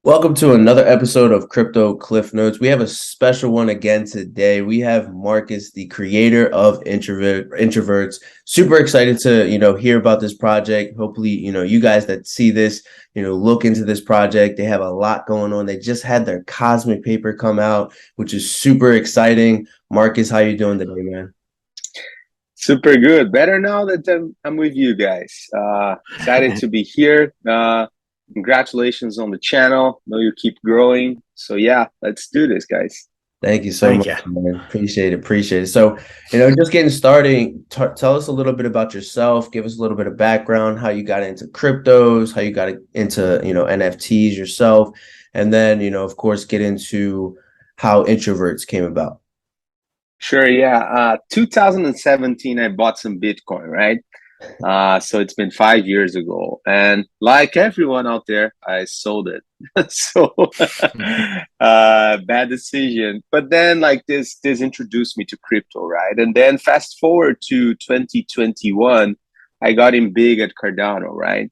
Welcome to another episode of Crypto Cliff Notes. We have a special one again today. We have Markus, the creator of Introverts. Super excited to, hear about this project. Hopefully, you guys that see this, look into this project. They have a lot going on. They just had their cosmic paper come out, which is super exciting. Markus, how you doing today, man? Super good. Better now that I'm with you guys. Excited to be here. Congratulations on the channel. Know you keep growing. So yeah, let's do this, guys. Thank you so Thank much, you. man. Appreciate it. Appreciate it. So, just getting started, tell us a little bit about yourself. Give us a little bit of background, how you got into cryptos, how you got into, NFTs yourself. And then, of course, get into how Introverts came about. Sure, yeah. 2017, I bought some Bitcoin, right? So it's been 5 years ago. And like everyone out there, I sold it. So bad decision. But then like this introduced me to crypto, right? And then fast forward to 2021, I got in big at Cardano, right?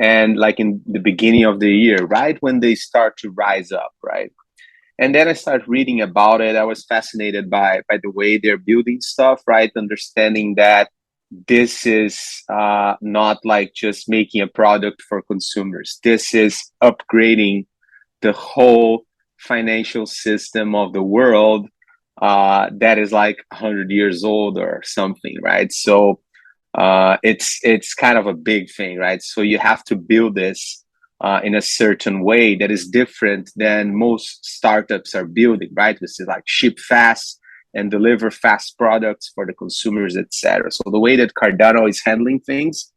And like in the beginning of the year, right when they start to rise up, right? And then I started reading about it. I was fascinated by the way they're building stuff, right? Understanding that this is not like just making a product for consumers. This is upgrading the whole financial system of the world that is like 100 years old or something, right? So it's kind of a big thing, right? So you have to build this in a certain way that is different than most startups are building, right? This is like ship fast and deliver fast products for the consumers, etc. So the way that Cardano is handling things,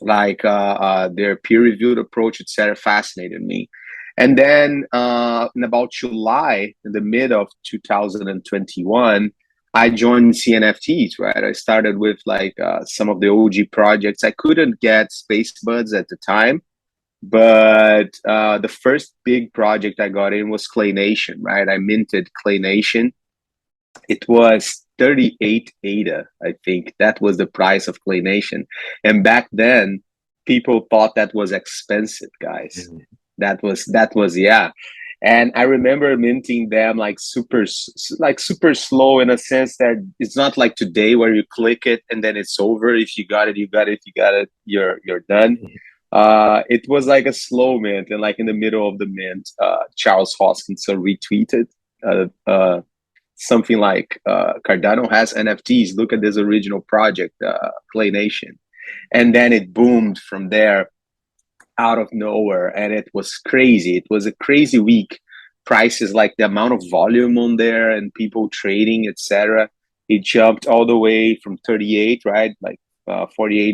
like their peer-reviewed approach, etc., fascinated me. And then in about July, in the mid of 2021, I joined CNFTs, right? I started with like some of the OG projects. I couldn't get Space Buds at the time, but the first big project I got in was Clay Nation, right? I minted Clay Nation. It was 38 ADA, I think. That was the price of Clay Nation. And back then, people thought that was expensive, guys. Mm-hmm. That was, yeah. And I remember minting them like super slow, in a sense that it's not like today where you click it and then it's over. If you got it, you got it. If you got it, you're done. It was like a slow mint, and like in the middle of the mint, Charles Hoskinson retweeted something like Cardano has NFTs. Look at this original project, Clay Nation. And then it boomed from there out of nowhere. And it was crazy. It was a crazy week. Prices, like the amount of volume on there and people trading, etc. It jumped all the way from 38, right? Like 48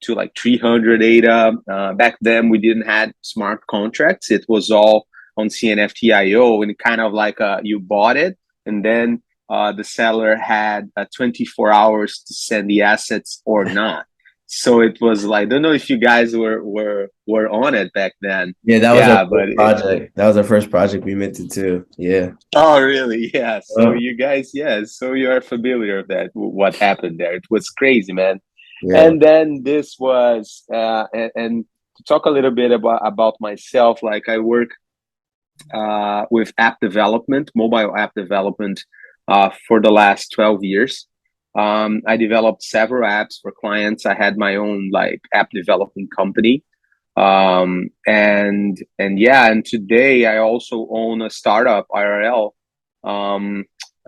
to like 300 ADA. Back then, we didn't have smart contracts. It was all on CNFT.io, and kind of like you bought it, and then the seller had 24 hours to send the assets or not. So it was like, I don't know if you guys were on it back then. Yeah, that was our first project. That was our first project we minted too. Yeah. Oh, really? Yeah. So you guys, yeah. So you are familiar with that, what happened there. It was crazy, man. Yeah. And then this was, and to talk a little bit about myself, like I work with app development, mobile app development, for the last 12 years. I developed several apps for clients. I had my own like app development company. And today I also own a startup, IRL.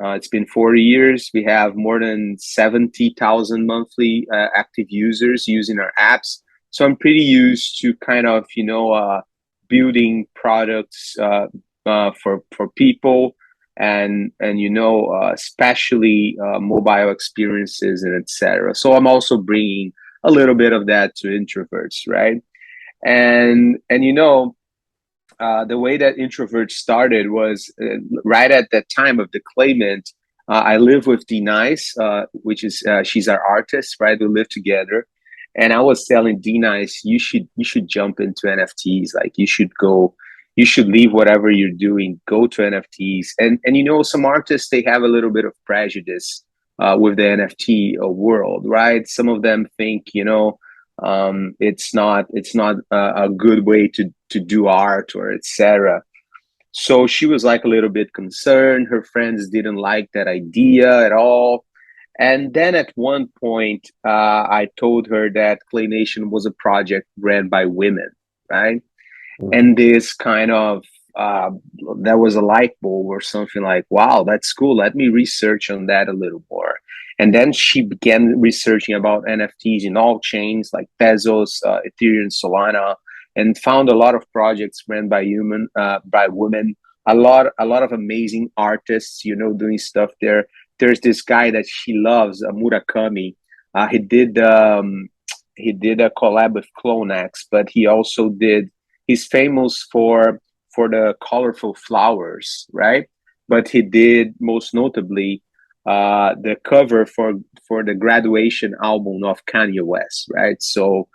It's been 4 years. We have more than 70,000 monthly active users using our apps. So I'm pretty used to kind of, building products for people, and especially mobile experiences and etc. So I'm also bringing a little bit of that to Introverts, right? And the way that Introverts started was right at that time of the claimant. I live with D Nice, which is she's our artist, right? We live together, and I was telling D Nice, you should jump into NFTs. Like you should leave whatever you're doing, go to NFTs. And some artists, they have a little bit of prejudice with the NFT world, right? Some of them think It's not a good way to do art or etc. So she was like a little bit concerned. Her friends didn't like that idea at all. And then at one point, I told her that Clay Nation was a project ran by women, right? And this kind of uh, that was a light bulb or something like, wow, that's cool. Let me research on that a little more. And then she began researching about NFTs in all chains like Tezos, Ethereum, Solana, and found a lot of projects ran by women. A lot of amazing artists, doing stuff there. There's this guy that she loves, Murakami. He did a collab with Clonex, but he also did. He's famous for the colorful flowers, right? But he did most notably the cover for the graduation album of Kanye West, right? So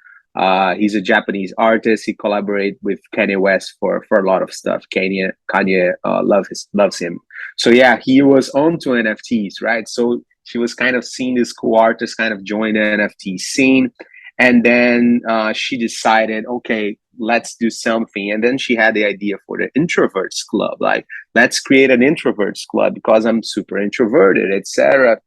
he's a Japanese artist. He collaborated with Kanye West for a lot of stuff. Kanye loves him. So yeah, he was onto NFTs, right? So she was kind of seeing this cool artist kind of join the NFT scene, and then she decided, okay, let's do something. And then she had the idea for the Introverts Club, like let's create an Introverts Club because I'm super introverted, etc.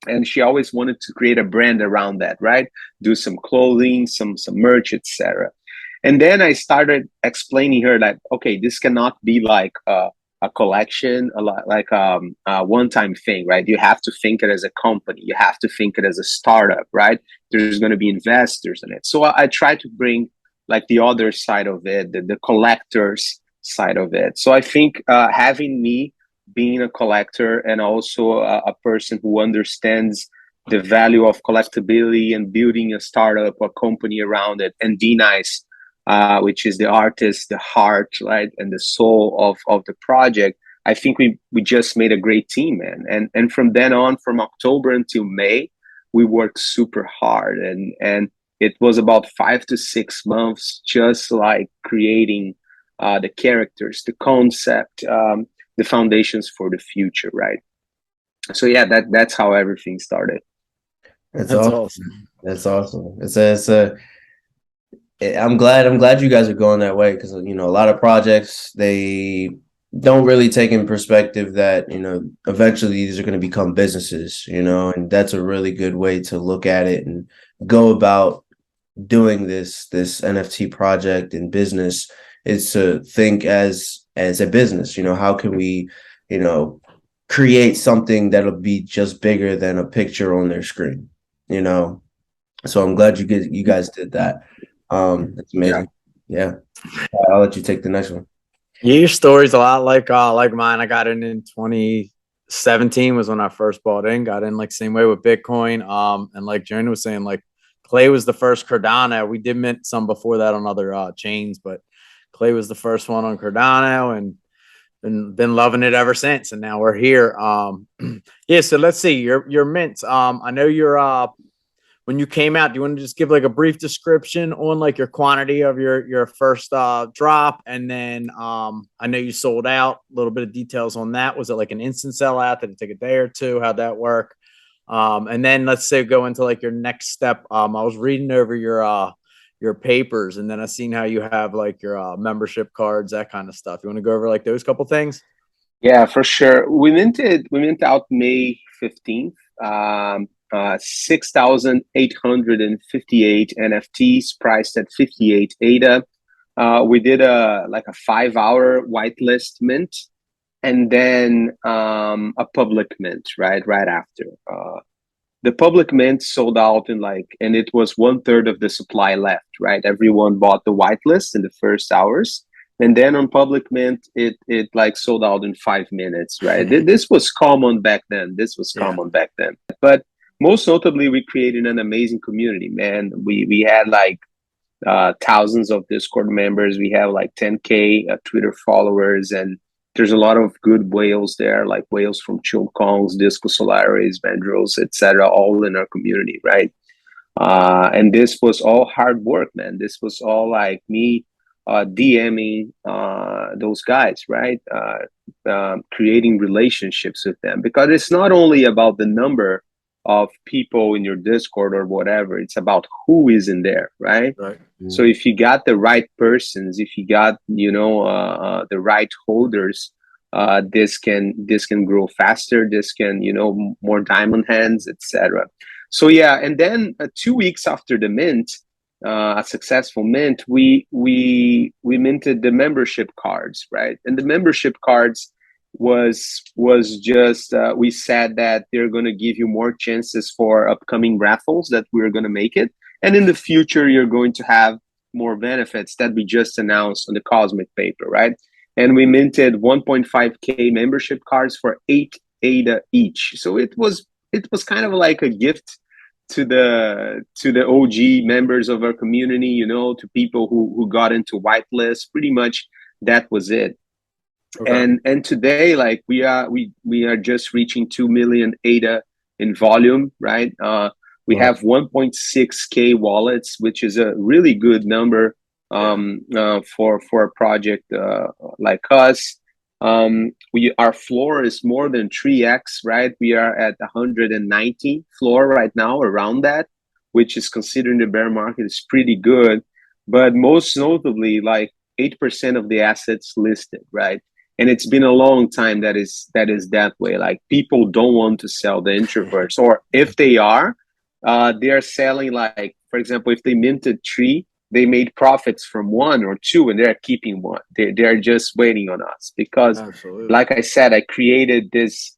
And she always wanted to create a brand around that, right? Do some clothing, some merch, etc. And then I started explaining her that, okay, this cannot be like a collection, a one-time thing, right? You have to think it as a company. You have to think it as a startup, right? There's going to be investors in it. So I try to bring like the other side of it, the collectors side of it. So I think having me being a collector and also a person who understands the value of collectability and building a startup or company around it, and D-Nice, which is the artist, the heart, right, and the soul of the project. I think we just made a great team, man. And from then on, from October until May, we worked super hard, and it was about 5 to 6 months just like creating the characters, the concept, the foundations for the future, right? So yeah, that's how everything started. That's awesome. That's awesome. I'm glad you guys are going that way, because a lot of projects, they don't really take in perspective that eventually these are going to become businesses, and that's a really good way to look at it and go about doing this NFT project and business, is to think as a business. How can we create something that'll be just bigger than a picture on their screen, so I'm glad you guys did that. That's amazing. Yeah. I'll let you take the next one. Yeah, your story's a lot like mine. I got in 2017 was when I first bought in. Got in like same way with Bitcoin. And like Jonah was saying, like Clay was the first Cardano. We did mint some before that on other chains, but Clay was the first one on Cardano, and been loving it ever since. And now we're here. Yeah. So let's see your mints. I know you're when you came out, do you want to just give like a brief description on like your quantity of your first drop? And then I know you sold out. A little bit of details on that. Was it like an instant sellout? Did it take a day or two? How'd that work? And then let's say go into like your next step. I was reading over your papers, and then I seen how you have like your membership cards, that kind of stuff. You want to go over like those couple things? Yeah, for sure. We minted out May 15th. 6,858 NFTs priced at 58 ADA. We did a 5-hour whitelist mint, and then a public mint right after. The public mint sold out and it was 1/3 of the supply left, right? Everyone bought the whitelist in the first hours. And then on public mint, it like sold out in 5 minutes, right? This was common back then. But most notably, we created an amazing community, man. We had thousands of Discord members. We have like 10K Twitter followers, and there's a lot of good whales there, like whales from Chill Kongs, Disco Solaris, Vandross, etc., all in our community, right? And this was all hard work, man. This was all like me DMing those guys, right? Creating relationships with them, because it's not only about the number of people in your Discord or whatever. It's about who is in there, right? Right. So if you got the right persons, if you got, you know, the right holders, this can grow faster. This can, you know, more diamond hands, etc. So yeah, and then 2 weeks after the mint, a successful mint, we minted the membership cards, right? And the membership cards was just we said that they're going to give you more chances for upcoming raffles, that we're going to make it, and in the future you're going to have more benefits that we just announced on the Cosmic paper, right? And we minted 1.5k membership cards for 8 ADA each. So it was kind of like a gift to the OG members of our community, you know, to people who got into whitelist. Pretty much that was it. Okay. And today, like, we are just reaching 2 million ADA in volume, right? We have 1.6k wallets, which is a really good number for a project like us. Our floor is more than 3x, right? We are at 190 floor right now, around that, which is, considering the bear market, is pretty good. But most notably, like 8% of the assets listed, right? And it's been a long time that is that way. Like, people don't want to sell the introverts, or if they are selling, like, for example, if they minted 3, they made profits from 1 or 2, and they're keeping 1. They're just waiting on us because, Absolutely, like I said, I created this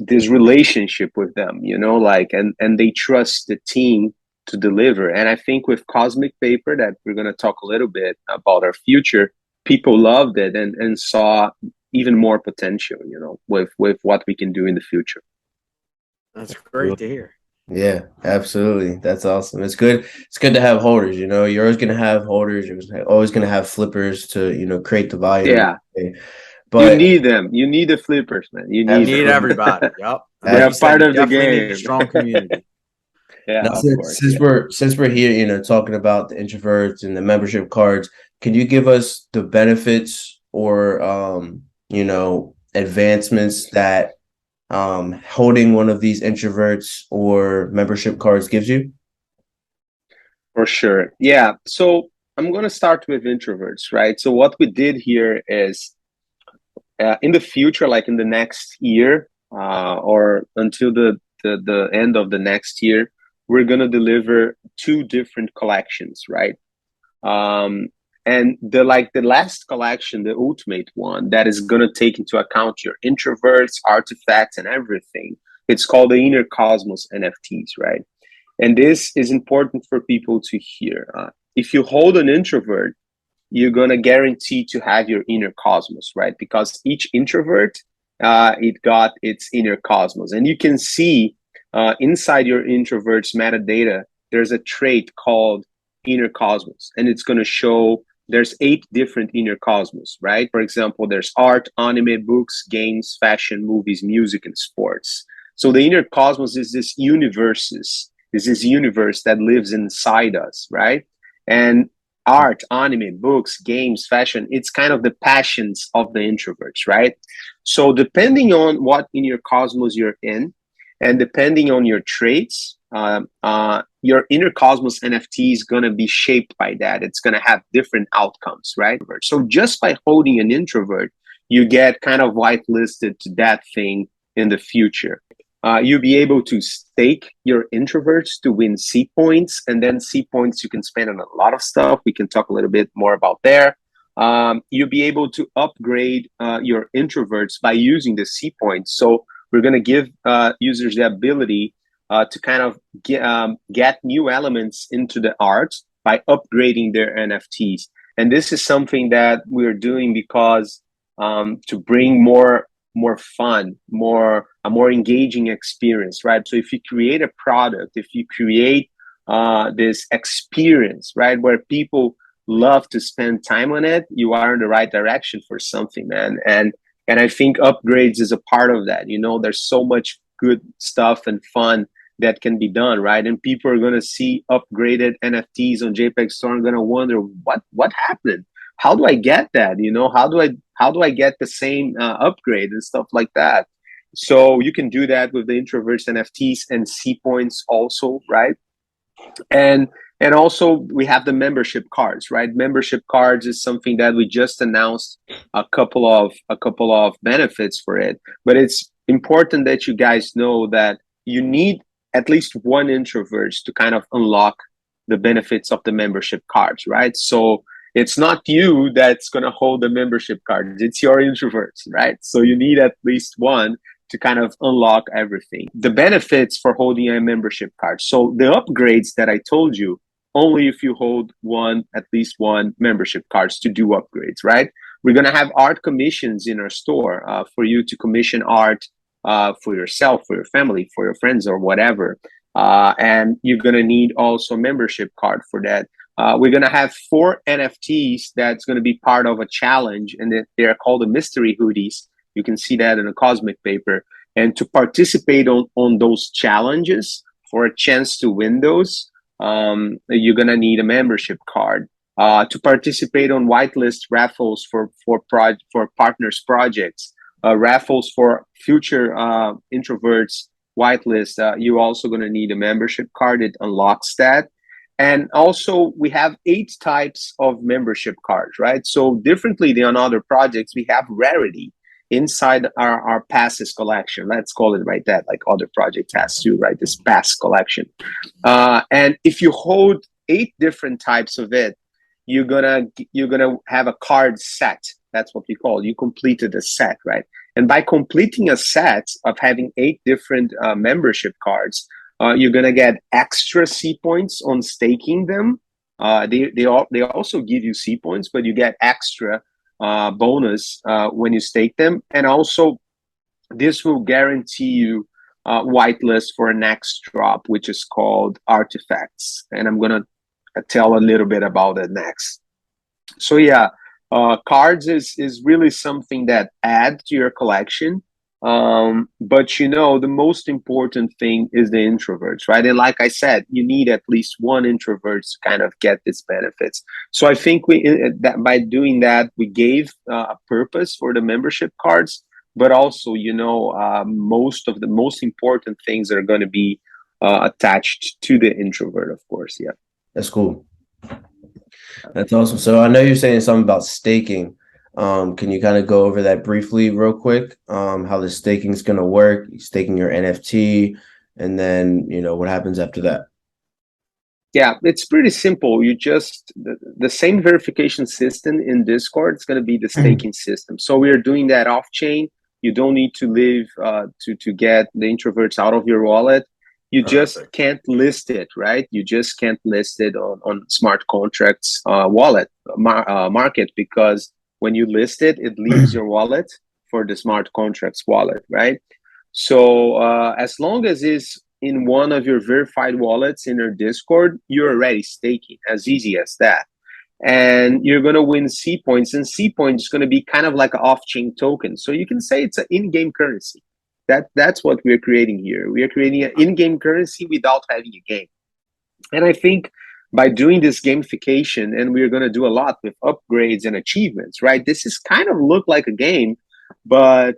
this relationship with them, you know, like, and they trust the team to deliver. And I think with Cosmic paper, that we're going to talk a little bit about our future, people loved it and saw even more potential, you know, with what we can do in the future. that's great to hear. Yeah, absolutely. That's awesome. It's good. It's good to have holders. You know, you're always gonna have holders. You're always gonna have flippers to, you know, create the volume. Yeah, but you need them. You need the flippers, man. You need Need them. everybody. Yep. They're Like part you of the definitely need a game. strong community. Yeah, now, of course. since we're here, you know, talking about the introverts and the membership cards, can you give us the benefits or you know, advancements that holding one of these introverts or membership cards gives you? For sure. Yeah. So I'm going to start with introverts, right? So what we did here is, in the future, like in the next year, or until the end of the next year, we're going to deliver 2 different collections, right? Um, and the last collection, the ultimate one, that is going to take into account your introverts, artifacts, and everything. It's called the Inner Cosmos NFTs, right? And this is important for people to hear. If you hold an introvert, you're going to guarantee to have your inner cosmos, right? Because each introvert, it got its inner cosmos. And you can see inside your introvert's metadata, there's a trait called inner cosmos. And it's going to show there's 8 different inner cosmos, right? For example, there's art, anime, books, games, fashion, movies, music, and sports. So the inner cosmos is this universe that lives inside us, right? And art, anime, books, games, fashion, it's kind of the passions of the introverts, right? So depending on what in your cosmos you're in, and depending on your traits, your inner cosmos NFT is going to be shaped by that. It's going to have different outcomes, right? So just by holding an introvert, you get kind of whitelisted to that thing in the future. You'll be able to stake your introverts to win C points, and then C points you can spend on a lot of stuff. We can talk a little bit more about there. You'll be able to upgrade your introverts by using the C points. So we're going to give users the ability to kind of get new elements into the art by upgrading their NFTs. And this is something that we're doing because to bring more fun, a more engaging experience, right? So if you create a product, if you create this experience, right, where people love to spend time on it, you are in the right direction for something, man. And I think upgrades is a part of that. You know, there's so much good stuff and fun that can be done, right? And people are going to see upgraded NFTs on JPEG Store and going to wonder what happened. How do I get that? You know, how do I get the same upgrade and stuff like that? So you can do that with the Introverts NFTs and C points also, right? And also we have the membership cards, right? Membership cards is something that we just announced a couple of benefits for it, but it's important that you guys know that you need at least one introvert to kind of unlock the benefits of the membership cards, right? So it's not you that's going to hold the membership cards, it's your introverts, right? So you need at least one to kind of unlock everything. The benefits for holding a membership card. So the upgrades that I told you, only if you hold at least one membership cards to do upgrades, right? We're going to have art commissions in our store for you to commission art for yourself, for your family, for your friends, or whatever. And you're going to need also a membership card for that. We're going to have 4 NFTs that's going to be part of a challenge, and they're called the mystery hoodies. You can see that in a cosmic paper. And to participate on those challenges, for a chance to win those, you're going to need a membership card. To participate on whitelist raffles for partners projects, raffles for future introverts whitelist, you're also going to need a membership card. It unlocks that. And also we have 8 types of membership cards, right? So differently than other projects, we have rarity inside our passes collection. Let's call it like that, like other projects has to, right? This pass collection. And if you hold 8 different types of it, you're gonna have a card set. That's what we call, you completed a set, right? And by completing a set of having 8 different membership cards, you're gonna get extra C points on staking them. They also give you C points, but you get extra bonus when you stake them. And also this will guarantee you whitelist for a next drop, which is called artifacts, and I'm gonna tell a little bit about it next. So yeah, cards is really something that add to your collection, but the most important thing is the introverts, right? And like I said, you need at least one introvert to kind of get these benefits. So I think that by doing that, we gave a purpose for the membership cards, but also most of the most important things are going to be attached to the introvert, of course. Yeah, that's cool. That's awesome. So I know you're saying something about staking. Can you kind of go over that briefly real quick? How the staking is going to work, staking your NFT, and then, what happens after that? Yeah, it's pretty simple. You just, the same verification system in Discord is going to be the staking system. So we are doing that off chain. You don't need to leave to get the introverts out of your wallet. You just can't list it, right? You just can't list it on smart contracts wallet market, because when you list it, it leaves your wallet for the smart contracts wallet, right? So as long as it's in one of your verified wallets in your Discord, you're already staking, as easy as that. And you're going to win C points, and C points is going to be kind of like an off-chain token. So you can say it's an in-game currency. That's what we're creating here. We are creating an in-game currency without having a game. And I think by doing this gamification, and we're going to do a lot with upgrades and achievements, right? This is kind of look like a game, but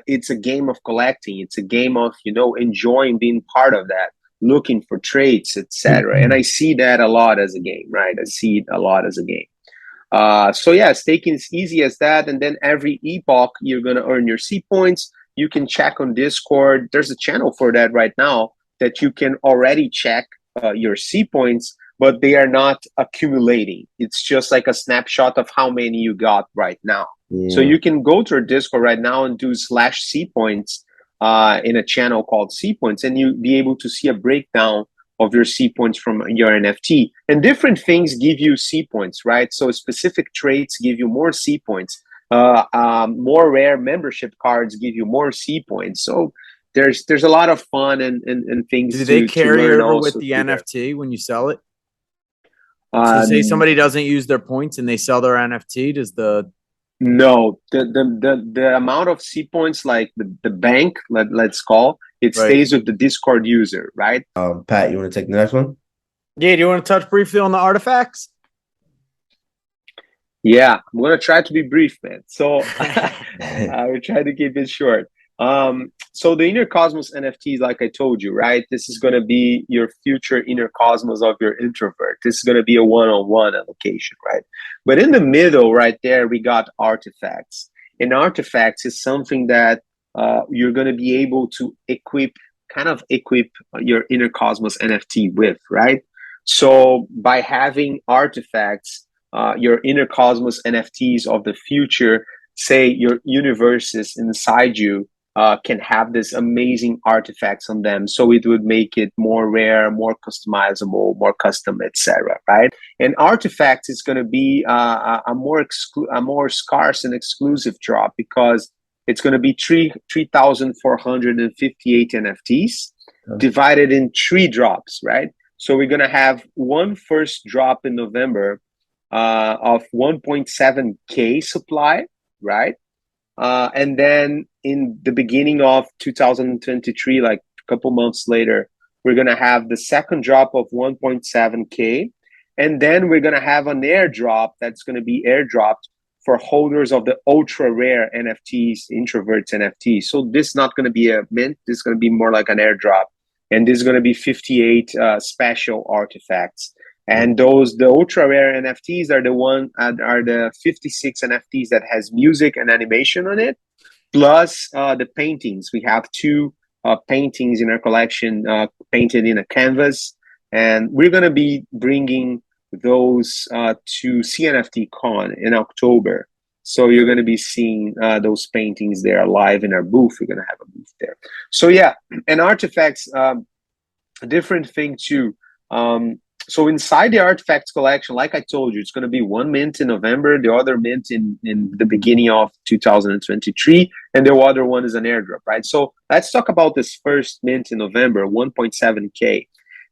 it's a game of collecting. It's a game of, enjoying being part of that, looking for traits, etc. And I see that a lot as a game, right? I see it a lot as a game. So yeah, staking is easy as that. And then every epoch, you're going to earn your C points. You can check on Discord. There's a channel for that right now that you can already check your C points, but they are not accumulating. It's just like a snapshot of how many you got right now. Yeah. So you can go to our Discord right now and do /C points in a channel called C points, and you'll be able to see a breakdown of your C points from your NFT. And different things give you C points, right? So specific traits give you more C points. More rare membership cards give you more C points. So there's a lot of fun and things. Do they carry over with the NFT when you sell it? So say somebody doesn't use their points and they sell their NFT, does the no, the amount of C points, like the bank, let's call it, stays with the Discord user, right? Pat, you want to take the next one? Yeah, do you want to touch briefly on the artifacts? Yeah, I'm gonna try to be brief, man. So I will try to keep it short. So the Inner Cosmos NFTs, like I told you, right? This is going to be your future Inner Cosmos of your introvert. This is going to be a one-on-one allocation, right? But in the middle, right there, we got artifacts. And artifacts is something that you're going to be able to kind of equip your Inner Cosmos NFT with, right? So by having artifacts, your Inner Cosmos NFTs of the future, say your universes inside you, can have this amazing artifacts on them, so it would make it more rare, more customizable, more custom, etc. Right? And artifacts is going to be a more scarce and exclusive drop, because it's going to be 3,458 NFTs divided in 3 drops, right? So we're going to have one first drop in November of 1.7K supply, right? And then in the beginning of 2023, like a couple months later, we're going to have the second drop of 1.7K. And then we're going to have an airdrop that's going to be airdropped for holders of the ultra rare NFTs, Introverts NFTs. So this is not going to be a mint. This is going to be more like an airdrop. And this is going to be 58 special artifacts. And the ultra rare NFTs are the 56 NFTs that has music and animation on it, plus the paintings. We have 2 paintings in our collection painted in a canvas, and we're going to be bringing those to CNFTCon in October. So you're going to be seeing those paintings there live in our booth. We're going to have a booth there. So yeah, and artifacts, a different thing too. So inside the artifacts collection, like I told you, it's going to be one mint in November, the other mint in the beginning of 2023, and the other one is an airdrop, right? So let's talk about this first mint in November, 1.7K.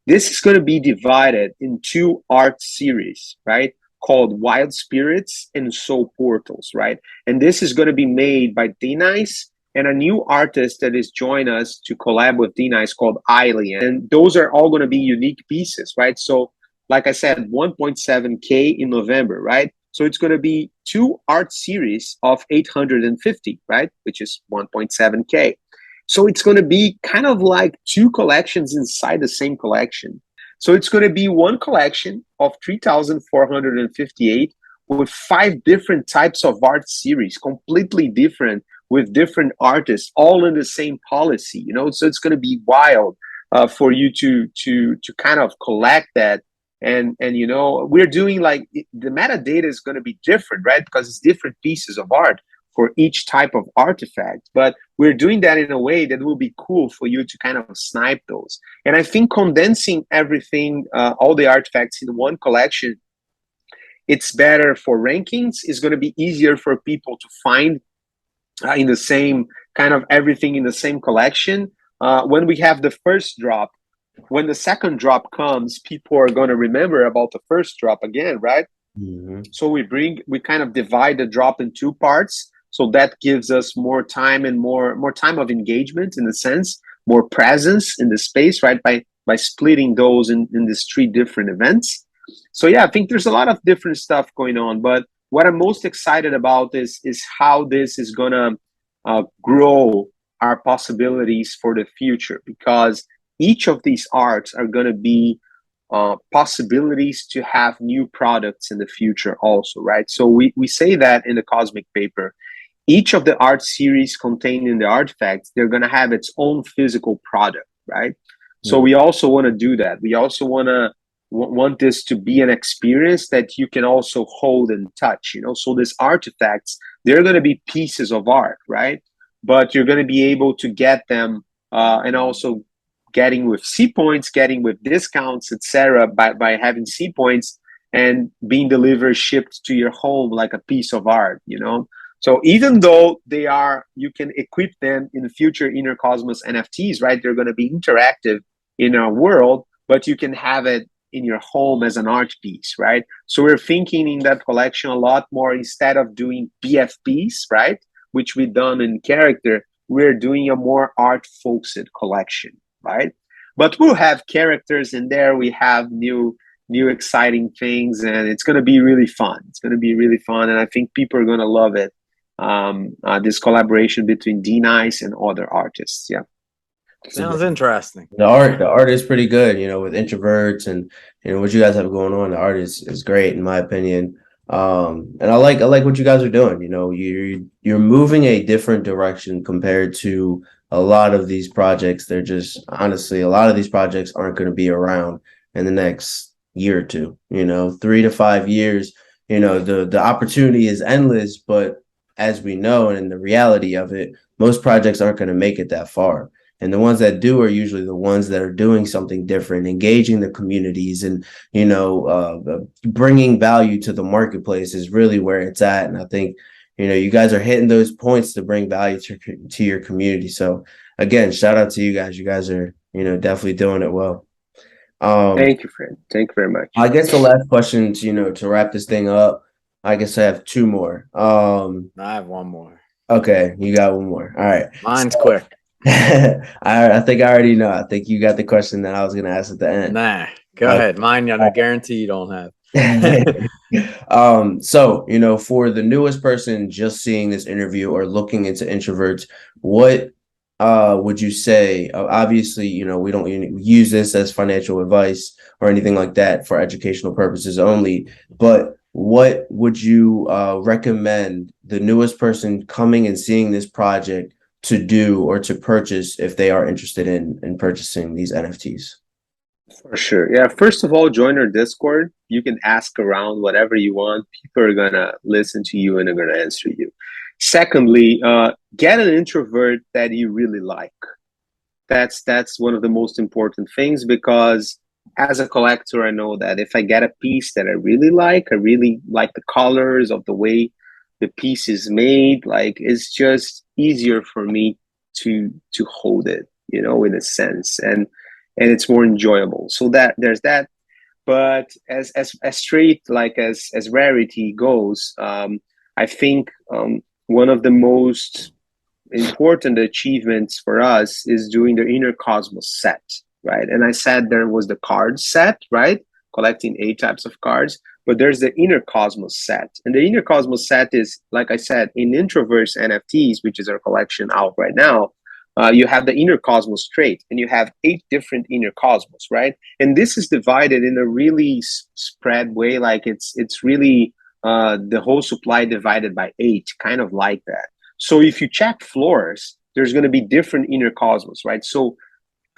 This is going to be divided in 2 art series, right? Called Wild Spirits and Soul Portals, right? And this is going to be made by D-Nice and a new artist that is joining us to collab with D-Nice called Alien. And those are all going to be unique pieces, right? So like I said, 1.7K in November, right? So it's going to be 2 art series of 850, right? Which is 1.7K. So it's going to be kind of like 2 collections inside the same collection. So it's going to be one collection of 3,458 with 5 different types of art series, completely different, with different artists, all in the same policy, you know. So it's going to be wild for you to kind of collect that, and you know, we're doing like the metadata is going to be different, right? Because it's different pieces of art for each type of artifact, but we're doing that in a way that will be cool for you to kind of snipe those. And I think condensing everything, all the artifacts in one collection, it's better for rankings. It's going to be easier for people to find in the same kind of everything in the same collection. When we have the first drop, when the second drop comes, people are going to remember about the first drop again, right? Mm-hmm. So we kind of divide the drop in 2 parts. So that gives us more time and more time of engagement, in a sense, more presence in the space, right? By splitting those in these 3 different events. So yeah, I think there's a lot of different stuff going on, but what I'm most excited about is how this is gonna grow our possibilities for the future, because each of these arts are gonna be possibilities to have new products in the future also, right? So we say that in the Cosmic Paper, each of the art series contained in the artifacts, they're gonna have its own physical product, right? Mm-hmm. So we also wanna do that. We also want this to be an experience that you can also hold and touch, you know. So these artifacts, they're going to be pieces of art, right? But you're going to be able to get them and also getting with C points, getting with discounts, etc., by having C points and being delivered, shipped to your home like a piece of art, you know. So even though you can equip them in the future Inner Cosmos NFTs, right? They're going to be interactive in our world, but you can have it in your home as an art piece, right? So we're thinking in that collection a lot more, instead of doing BFPs, right? Which we've done in character, we're doing a more art-focused collection, right? But we'll have characters in there. We have new exciting things, and it's going to be really fun. It's going to be really fun, and I think people are going to love it. this collaboration between D-Nice and other artists. Yeah. Sounds interesting. The art is pretty good, with introverts and what you guys have going on. The art is great in my opinion. And I like what you guys are doing. You're moving a different direction compared to a lot of these projects. They're just honestly, a lot of these projects aren't going to be around in the next year or two, 3 to 5 years. The opportunity is endless, but as we know, and the reality of it, most projects aren't going to make it that far. And the ones that do are usually the ones that are doing something different, engaging the communities, and bringing value to the marketplace is really where it's at. And I think you guys are hitting those points to bring value to your community. So again, shout out to you guys. You guys are definitely doing it well. Thank you, friend. Thank you very much. I guess the last question to wrap this thing up. I guess I have two more. I have one more. Okay, you got one more. All right, mine's quick. I think I already know. I think you got the question that I was going to ask at the end. Nah, go ahead. Mine, I guarantee you don't have. So, for the newest person just seeing this interview or looking into introverts, what would you say? Obviously, we don't use this as financial advice or anything like that for educational purposes only, but what would you recommend the newest person coming and seeing this project to do or to purchase if they are interested in purchasing these NFTs? For sure. Yeah. First of all, join our Discord. You can ask around whatever you want. People are going to listen to you and they're going to answer you. Secondly, get an introvert that you really like. That's one of the most important things, because as a collector, I know that if I get a piece that I really like the colors of the way the piece is made, like it's just easier for me to hold it, in a sense, and it's more enjoyable. So that there's that. But as straight like as rarity goes, I think one of the most important achievements for us is doing the Inner Cosmos set, right? And I said there was the card set, right? Collecting 8 types of cards, but there's the Inner Cosmos set. And the Inner Cosmos set is, like I said, in Introverts NFTs, which is our collection out right now, you have the Inner Cosmos trait, and you have 8 different Inner Cosmos, right? And this is divided in a really spread way, like it's really the whole supply divided by 8, kind of like that. So if you check floors, there's going to be different Inner Cosmos, right? So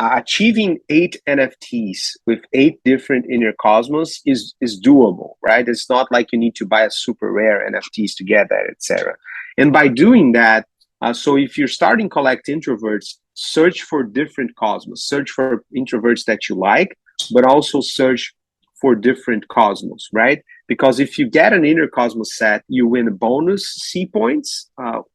achieving 8 NFTs with 8 different Inner Cosmos is doable, right? It's not like you need to buy a super rare NFTs to get that, etc. And by doing that, so if you're starting collect introverts, search for different cosmos, search for introverts that you like, but also search for different cosmos, right? Because if you get an Inner Cosmos set, you win a bonus C points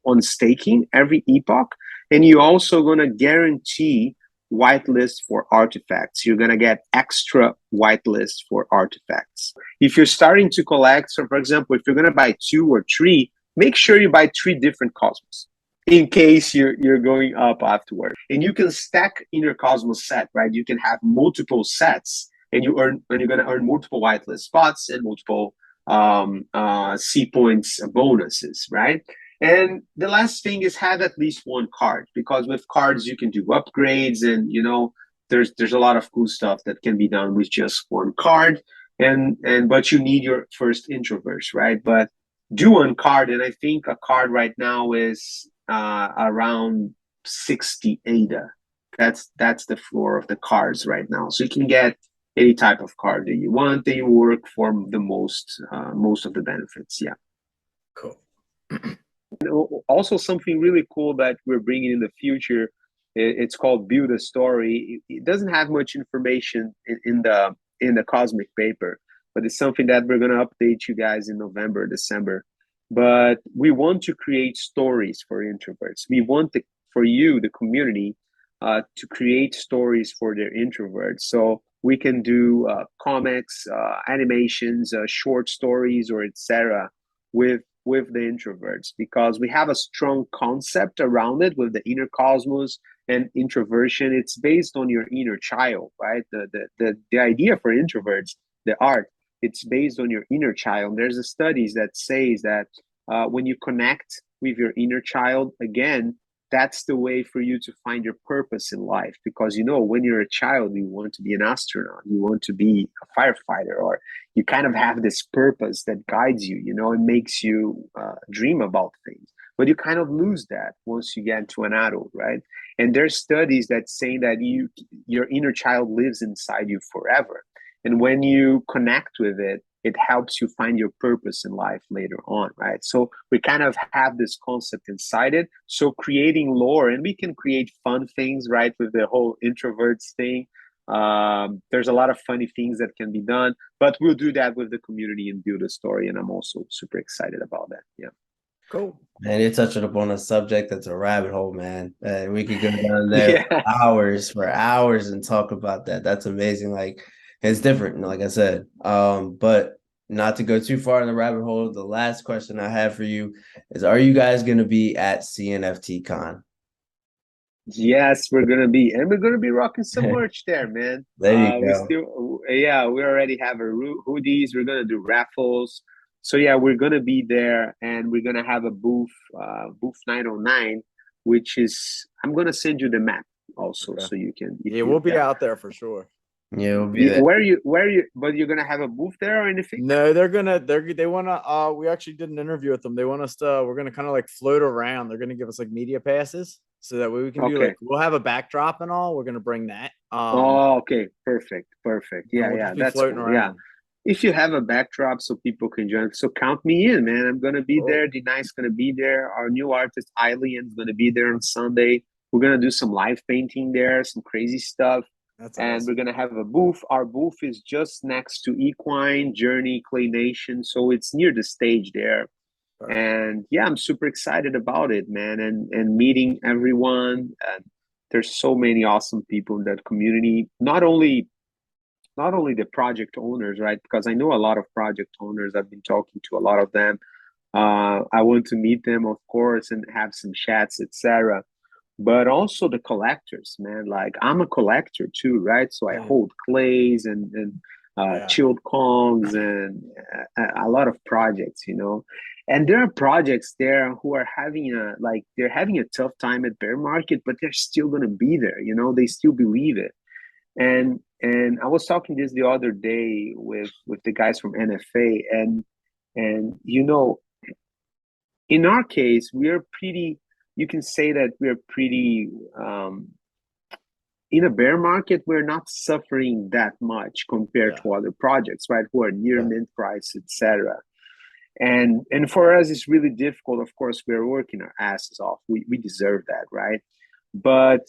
on staking every epoch, and you're also going to guarantee whitelist for artifacts. You're going to get extra whitelist for artifacts. If you're starting to collect, so for example, if you're going to buy 2 or 3, make sure you buy 3 different cosmos in case you're going up afterward. And you can stack Inner Cosmos set, right? You can have multiple sets, and you're going to earn multiple whitelist spots and multiple C points bonuses, right? And the last thing is have at least 1 card, because with cards you can do upgrades, and there's a lot of cool stuff that can be done with just 1 card. But you need your first introverts, right? But do 1 card, and I think a card right now is around 60 ADA. That's the floor of the cards right now. So you can get any type of card that you want, that you work for the most of the benefits. Yeah. Cool. Also, something really cool that we're bringing in the future, it's called Build a Story. It doesn't have much information in the cosmic paper, but it's something that we're going to update you guys in November, December. But we want to create stories for introverts. We want for you, the community, to create stories for their introverts. So we can do comics, animations, short stories, or etc. with the introverts, because we have a strong concept around it with the Inner Cosmos and introversion. It's based on your inner child, right? The idea for introverts, the art, it's based on your inner child. There's a studies that says that when you connect with your inner child, again, that's the way for you to find your purpose in life. Because, you know, when you're a child, you want to be an astronaut, you want to be a firefighter, or you kind of have this purpose that guides you, you know, and makes you dream about things. But you kind of lose that once you get into an adult, right? And there's studies that say that your inner child lives inside you forever. And when you connect with it, it helps you find your purpose in life later on, right? So we kind of have this concept inside it. So creating lore, and we can create fun things, right? With the whole introverts thing. There's a lot of funny things that can be done, but we'll do that with the community and build a story. And I'm also super excited about that. Yeah. Cool. Man, you're touching upon a subject that's a rabbit hole, man. We could go down there Yeah. for hours and talk about that. That's amazing. Like, it's different, like I said. But not to go too far in the rabbit hole, the last question I have for you is, are you guys going to be at CNFTCon? Yes, we're gonna be, and we're gonna be rocking some merch there, man. There you We go. still, yeah, we already have our hoodies. We're gonna do raffles. So yeah, we're gonna be there, and we're gonna have a booth, booth 909, which is, I'm gonna send you the map also, Okay. so you can. Yeah, we'll be out there for sure. Yeah, we'll be there. Where you? But you're gonna have a booth there or anything? No, they wanna we actually did an interview with them. They want us to, we're gonna kind of like float around. They're gonna give us like media passes. So that way we can do Okay. like, we'll have a backdrop and all. We're gonna bring that. Oh, okay, perfect. Yeah, we'll yeah, just be that's floating cool. around. Yeah. If you have a backdrop so people can join, so count me in, man. I'm gonna be there. Denai's gonna be there. Our new artist Eileen's gonna be there on Sunday. We're gonna do some live painting there, some crazy stuff. That's And awesome. we're gonna have a booth. Our booth is just next to Equine Journey Clay Nation, so it's near the stage there. Perfect. And yeah, I'm super excited about it, man, and meeting everyone. And there's so many awesome people in that community. Not only the project owners, right? Because I know a lot of project owners. I've been talking to a lot of them. I want to meet them, of course, and have some chats, etc. But also the collectors, man. Like, I'm a collector too, right? So I hold clays and chilled Kongs and a lot of projects, you know. And there are projects there who are having they're having a tough time at bear market, but they're still gonna be there, you know. They still believe it. And I was talking this the other day with the guys from NFA, and you know, in our case, we are pretty. You can say that we're pretty. In a bear market, we're not suffering that much compared to other projects, right? Who are near mint price, etc. And for us, it's really difficult. Of course, we're working our asses off. We deserve that, right? But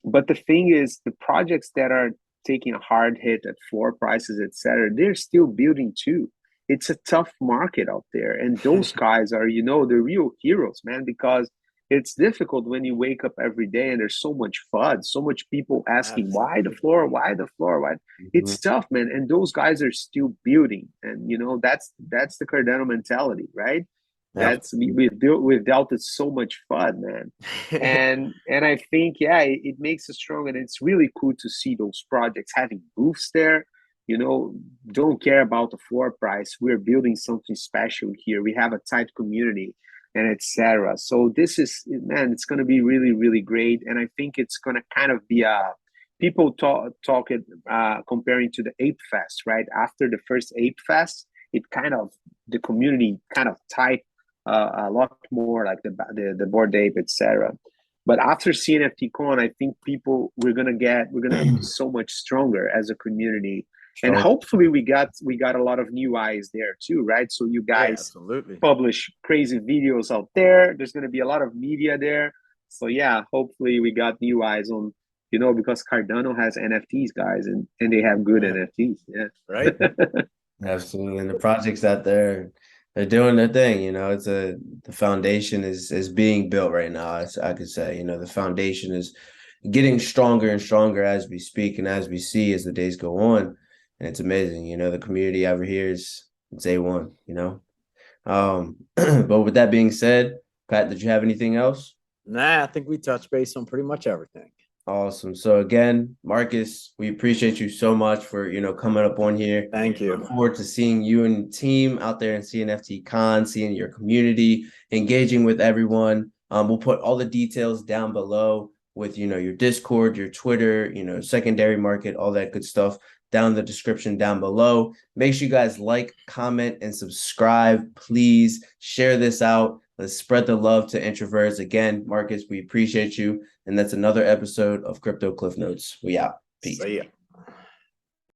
the thing is, the projects that are taking a hard hit at floor prices, etc., they're still building too. It's a tough market out there, and those guys are, you know, the real heroes, man. Because it's difficult when you wake up every day and there's so much FUD, so much people asking why the floor, why the floor, why. It's tough, man. And those guys are still building, and you know, that's the Cardano mentality, right? That's we've dealt with so much fun, man. And I think, yeah, it makes us strong, and it's really cool to see those projects having booths there. You know, don't care about the floor price. We're building something special here. We have a tight community, and etc. So this is, man, it's going to be really, really great. And I think it's going to kind of be a people talk it comparing to the Ape Fest, right? After the first Ape Fest, it kind of, the community kind of tight a lot more, like the Bored Ape, etc. But after CNFTCon, I think we're gonna be so much stronger as a community, and hopefully we got a lot of new eyes there too, right? So you guys publish crazy videos out there. There's gonna be a lot of media there. So yeah, hopefully we got new eyes on, you know, because Cardano has NFTs, guys, and they have good NFTs. Yeah, right. Absolutely, and the projects out there, they're doing their thing. You know, the foundation is being built right now. I could say, you know, the foundation is getting stronger and stronger as we speak and as we see as the days go on, and it's amazing. You know, the community over here is, it's A1. You know, but with that being said, Pat, did you have anything else? Nah, I think we touched base on pretty much everything. Awesome. So again, Markus, we appreciate you so much for, coming up on here. Thank you. Look forward to seeing you and team out there in CNFTCon, seeing your community, engaging with everyone. We'll put all the details down below with, your Discord, your Twitter, secondary market, all that good stuff down in the description down below. Make sure you guys like, comment, and subscribe. Please share this out. Let's spread the love to introverts. Again, Markus, we appreciate you. And that's another episode of Crypto Cliff Notes. We out. Peace. See ya.